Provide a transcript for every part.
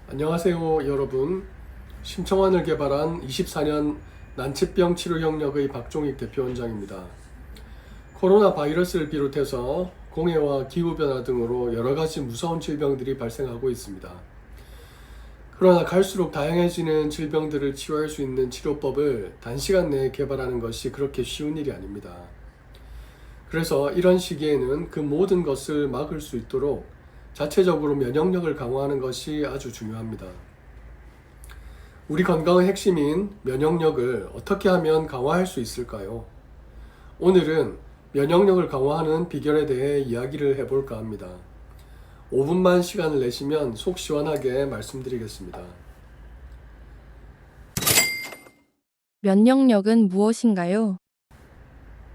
안녕하세요 여러분. 심청환을 개발한 24년 난치병 치료 협력의 박종익 대표원장입니다. 코로나 바이러스를 비롯해서 공해와 기후변화 등으로 여러가지 무서운 질병들이 발생하고 있습니다. 그러나 갈수록 다양해지는 질병들을 치료할 수 있는 치료법을 단시간 내에 개발하는 것이 그렇게 쉬운 일이 아닙니다. 그래서 이런 시기에는 그 모든 것을 막을 수 있도록 자체적으로 면역력을 강화하는 것이 아주 중요합니다. 우리 건강의 핵심인 면역력을 어떻게 하면 강화할 수 있을까요? 오늘은 면역력을 강화하는 비결에 대해 이야기를 해볼까 합니다. 5분만 시간을 내시면 속 시원하게 말씀드리겠습니다. 면역력은 무엇인가요?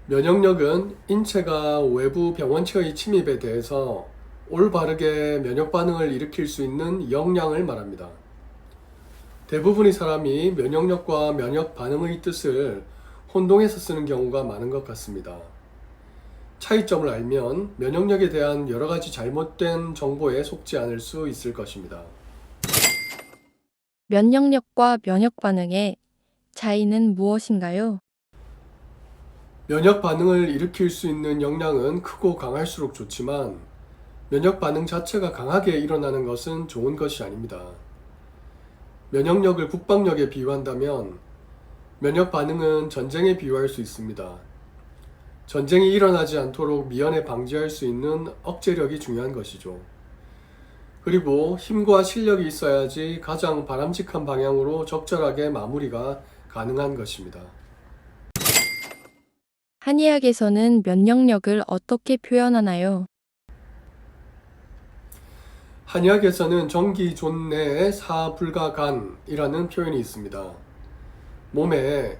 면역력은 인체가 외부 병원체의 침입에 대해서 올바르게 면역 반응을 일으킬 수 있는 역량을 말합니다. 대부분의 사람이 면역력과 면역 반응의 뜻을 혼동해서 쓰는 경우가 많은 것 같습니다. 차이점을 알면 면역력에 대한 여러 가지 잘못된 정보에 속지 않을 수 있을 것입니다. 면역력과 면역 반응의 차이는 무엇인가요? 면역 반응을 일으킬 수 있는 역량은 크고 강할수록 좋지만 면역 반응 자체가 강하게 일어나는 것은 좋은 것이 아닙니다. 면역력을 국방력에 비유한다면 면역 반응은 전쟁에 비유할 수 있습니다. 전쟁이 일어나지 않도록 미연에 방지할 수 있는 억제력이 중요한 것이죠. 그리고 힘과 실력이 있어야지 가장 바람직한 방향으로 적절하게 마무리가 가능한 것입니다. 한의학에서는 면역력을 어떻게 표현하나요? 한의학에서는 정기존내의 사불가간이라는 표현이 있습니다. 몸에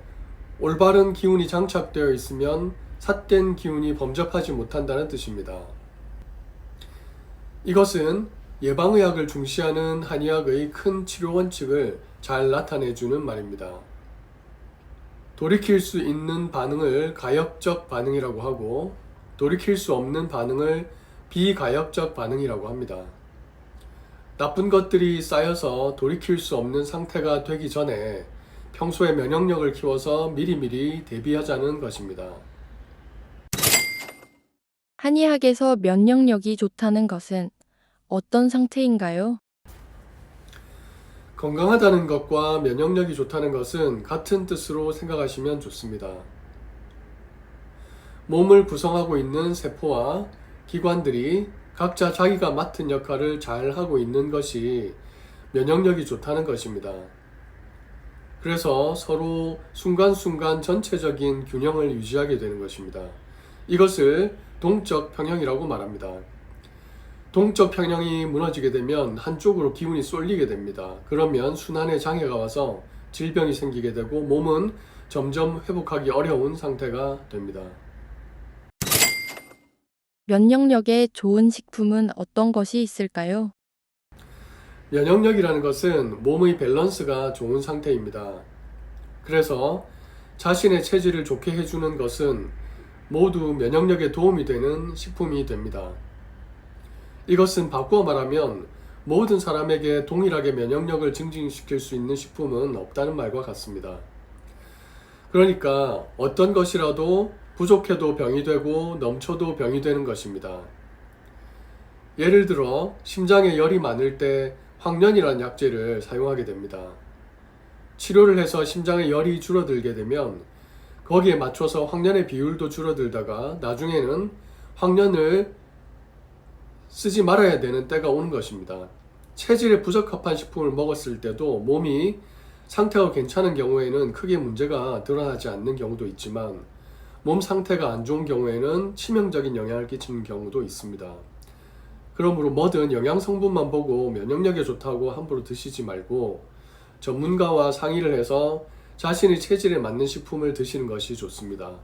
올바른 기운이 장착되어 있으면 삿된 기운이 범접하지 못한다는 뜻입니다. 이것은 예방의학을 중시하는 한의학의 큰 치료 원칙을 잘 나타내주는 말입니다. 돌이킬 수 있는 반응을 가역적 반응이라고 하고 돌이킬 수 없는 반응을 비가역적 반응이라고 합니다. 나쁜 것들이 쌓여서 돌이킬 수 없는 상태가 되기 전에 평소에 면역력을 키워서 미리미리 대비하자는 것입니다. 한의학에서 면역력이 좋다는 것은 어떤 상태인가요? 건강하다는 것과 면역력이 좋다는 것은 같은 뜻으로 생각하시면 좋습니다. 몸을 구성하고 있는 세포와 기관들이 각자 자기가 맡은 역할을 잘 하고 있는 것이 면역력이 좋다는 것입니다. 그래서 서로 순간순간 전체적인 균형을 유지하게 되는 것입니다. 이것을 동적 평형이라고 말합니다. 동적 평형이 무너지게 되면 한쪽으로 기운이 쏠리게 됩니다. 그러면 순환에 장애가 와서 질병이 생기게 되고 몸은 점점 회복하기 어려운 상태가 됩니다. 면역력에 좋은 식품은 어떤 것이 있을까요? 면역력이라는 것은 몸의 밸런스가 좋은 상태입니다. 그래서 자신의 체질을 좋게 해주는 것은 모두 면역력에 도움이 되는 식품이 됩니다. 이것은 바꾸어 말하면 모든 사람에게 동일하게 면역력을 증진시킬 수 있는 식품은 없다는 말과 같습니다. 그러니까 어떤 것이라도 부족해도 병이 되고 넘쳐도 병이 되는 것입니다. 예를 들어 심장에 열이 많을 때 황련이라는 약재를 사용하게 됩니다. 치료를 해서 심장의 열이 줄어들게 되면 거기에 맞춰서 황련의 비율도 줄어들다가 나중에는 황련을 쓰지 말아야 되는 때가 오는 것입니다. 체질에 부적합한 식품을 먹었을 때도 몸이 상태가 괜찮은 경우에는 크게 문제가 드러나지 않는 경우도 있지만 몸 상태가 안 좋은 경우에는 치명적인 영향을 끼치는 경우도 있습니다. 그러므로 뭐든 영양 성분만 보고 면역력에 좋다고 함부로 드시지 말고 전문가와 상의를 해서 자신의 체질에 맞는 식품을 드시는 것이 좋습니다.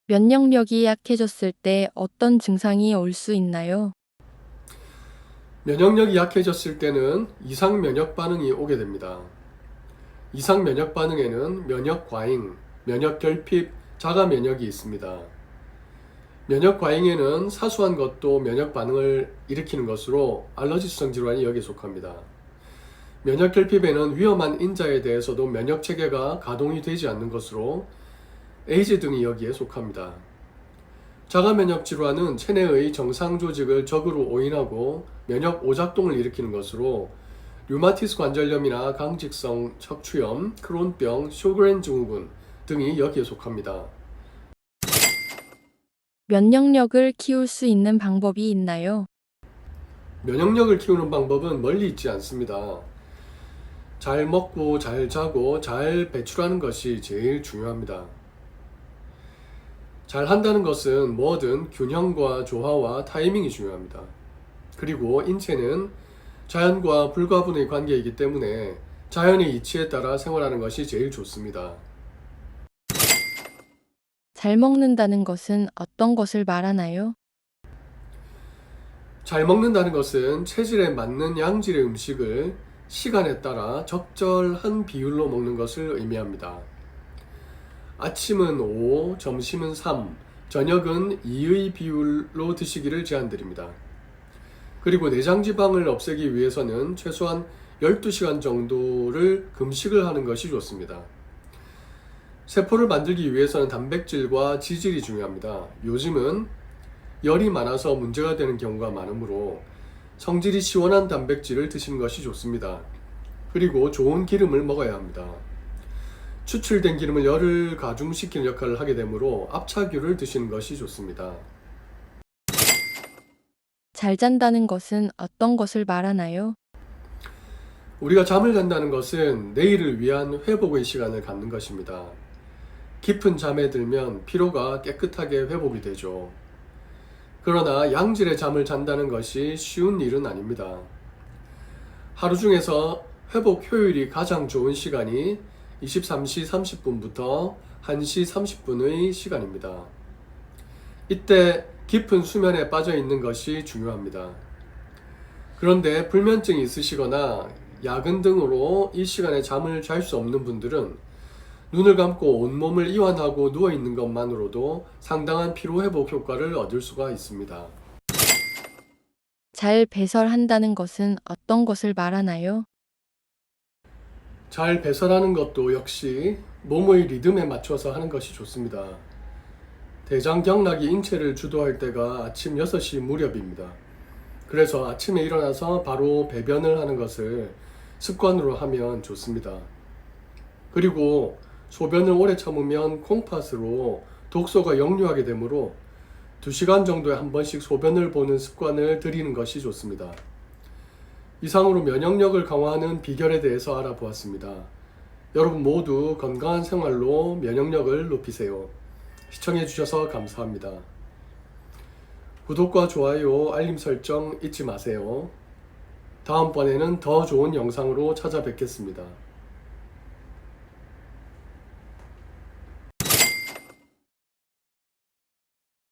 면역력이 약해졌을 때 어떤 증상이 올 수 있나요? 면역력이 약해졌을 때는 이상 면역 반응이 오게 됩니다. 이상 면역 반응에는 면역 과잉, 면역 결핍, 자가 면역이 있습니다. 면역 과잉에는 사소한 것도 면역 반응을 일으키는 것으로 알러지성 질환이 여기에 속합니다. 면역 결핍에는 위험한 인자에 대해서도 면역 체계가 가동이 되지 않는 것으로 에이즈 등이 여기에 속합니다. 자가 면역 질환은 체내의 정상 조직을 적으로 오인하고 면역 오작동을 일으키는 것으로 류마티스 관절염이나 강직성 척추염, 크론병, 쇼그렌 증후군 등이 여기에 속합니다. 면역력을 키울 수 있는 방법이 있나요? 면역력을 키우는 방법은 멀리 있지 않습니다. 잘 먹고 잘 자고 잘 배출하는 것이 제일 중요합니다. 잘 한다는 것은 뭐든 균형과 조화와 타이밍이 중요합니다. 그리고 인체는 자연과 불가분의 관계이기 때문에 자연의 이치에 따라 생활하는 것이 제일 좋습니다. 잘 먹는다는 것은 어떤 것을 말하나요? 잘 먹는다는 것은 체질에 맞는 양질의 음식을 시간에 따라 적절한 비율로 먹는 것을 의미합니다. 아침은 5, 점심은 3, 저녁은 2의 비율로 드시기를 제안드립니다. 그리고 내장 지방을 없애기 위해서는 최소한 12시간 정도를 금식을 하는 것이 좋습니다. 세포를 만들기 위해서는 단백질과 지질이 중요합니다. 요즘은 열이 많아서 문제가 되는 경우가 많으므로 성질이 시원한 단백질을 드시는 것이 좋습니다. 그리고 좋은 기름을 먹어야 합니다. 추출된 기름은 열을 가중시키는 역할을 하게 되므로 압차균을 드시는 것이 좋습니다. 잘 잔다는 것은 어떤 것을 말하나요? 우리가 잠을 잔다는 것은 내일을 위한 회복의 시간을 갖는 것입니다. 깊은 잠에 들면 피로가 깨끗하게 회복이 되죠. 그러나 양질의 잠을 잔다는 것이 쉬운 일은 아닙니다. 하루 중에서 회복 효율이 가장 좋은 시간이 23시 30분부터 1시 30분의 시간입니다. 이때 깊은 수면에 빠져 있는 것이 중요합니다. 그런데 불면증이 있으시거나 야근 등으로 이 시간에 잠을 잘 수 없는 분들은 눈을 감고 온몸을 이완하고 누워있는 것만으로도 상당한 피로회복 효과를 얻을 수가 있습니다. 잘 배설한다는 것은 어떤 것을 말하나요? 잘 배설하는 것도 역시 몸의 리듬에 맞춰서 하는 것이 좋습니다. 대장경락이 인체를 주도할 때가 아침 6시 무렵입니다. 그래서 아침에 일어나서 바로 배변을 하는 것을 습관으로 하면 좋습니다. 그리고 소변을 오래 참으면 콩팥으로 독소가 역류하게 되므로 2시간 정도에 한 번씩 소변을 보는 습관을 들이는 것이 좋습니다. 이상으로 면역력을 강화하는 비결에 대해서 알아보았습니다. 여러분 모두 건강한 생활로 면역력을 높이세요. 시청해주셔서 감사합니다. 구독과 좋아요, 알림 설정 잊지 마세요. 다음번에는 더 좋은 영상으로 찾아뵙겠습니다.